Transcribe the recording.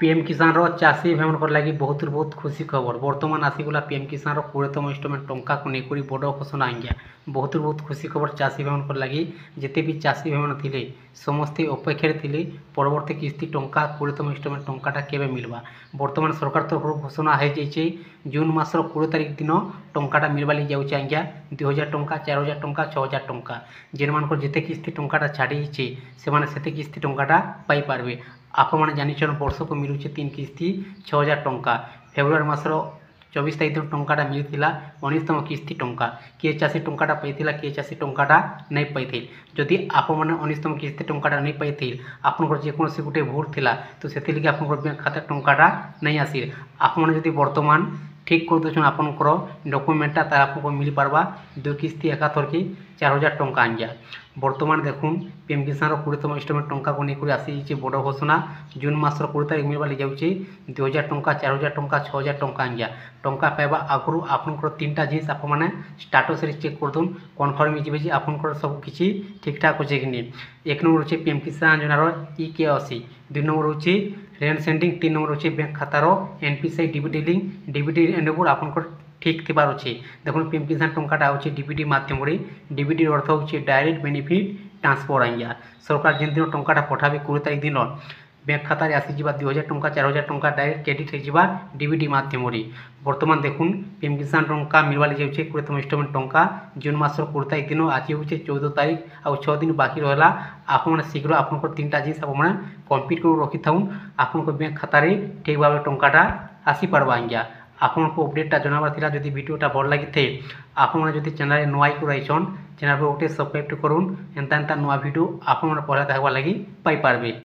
PM किसान चाषी भाई लगी बहुत खुशी खबर बर्तमान आसीगला पीएम किसान 20तम इंस्टलमेंट टंका को लेकर बड़ घोषणा आज्ञा बहुत खुशी खबर चाषी भाई लगी जिते भी चाषी भाई थे समस्ते अपेक्षा थे परवर्ती किस्ती टंका 20तम इंस्टलमेंट टंकाटा केवे मिलवा बर्तमान सरकार तरफ घोषणा हो जाए जून मासर 20 तारिख दिन टंकाटा मिलवा लगी जाऊँच आज्ञा 2000 टंका 4000 टंका 6000 टंका जेन मान जिते किस्ती टंकाटा छाड़ी से किस्ती टंकाटा पाइपर आपने जानी वर्ष को मिलूँ 3 किस्ती 6000 टंका फेब्रुआरी मासर 24 तारिख दिन टंकाटा मिलता 19तम किस्ती टंका किए चाषी टंकाटा पाइला किए चाषी टंकाटा नहीं पाई जदि आपने 19तम किस्ती टंकाटा नहीं पाई आपंकर जेकोसी गोटे भूल थिला तो से आप बैंक खाता टंकाटा नहीं आसी आपने बर्तमान ठीक कर दूसर आपंकर डॉक्यूमेंटा तार आपको मिल पार्बा 2 किस्ती एकाथर की 4000 टंका आज्ञा बर्तमान देखून पीएम किसान 20तम इंस्टलमेंट टंका को लेकर आसी बड़ घोषणा जून मासर 20 तारिख मिलवा जाऊँच 2000 टंका 4000 टंका 6000 टंका आज्ञा टंका पाइबा आगु आपंकर 3टा जिनिस आपने स्टाटस चेक कर दून कनफर्म हो आपंकर सबकि ठीक ठाक अच्छे कि नहीं। 1 नंबर हो पीएम किसान योजनार EK80 2 नंबर हो रेंट सेंडिंग 3 नंबर हो बैंक खातार NPCI DBT link DBT enable आपंकर ठीक थी अच्छे देखो पीएम किसान टंकाटा हो डीबीटी मध्यम डीबीटी अर्थ हो डायरेक्ट बेनिफिट ट्रांसफर आज्ञा सरकार जिन दिन टंकाटा पठाबे 20 तारिख दिन बैंक खाता आसीजा 2000 टंका 4000 टंका डायरेक्ट क्रेडिट होगा डीबीटी मध्यम बर्तमान देखून पीएम किसान टंका मिलवा जाऊँ 20तम इंस्टलमेंट टंका जून मासर 20 तारिख दिन आज हूँ 14 तारिख आ 6 दिन बाकी रहा आपने शीघ्र आपंकर 3टा जिनिस आपने कम्प्लीट कर रखी था आपंकर बैंक खातार ठीक भाव टंकाटा आसी पार्बा आज्ञा आपको अपडेटा जनाबार था जब भिडियोटा भल लगी थे आपने चैनल नुआ को रहीछन चैनल को गोटे सब्सक्राइब करूँ एंता नुआ भिडियो आपड़ा देखा लगी पाइपर।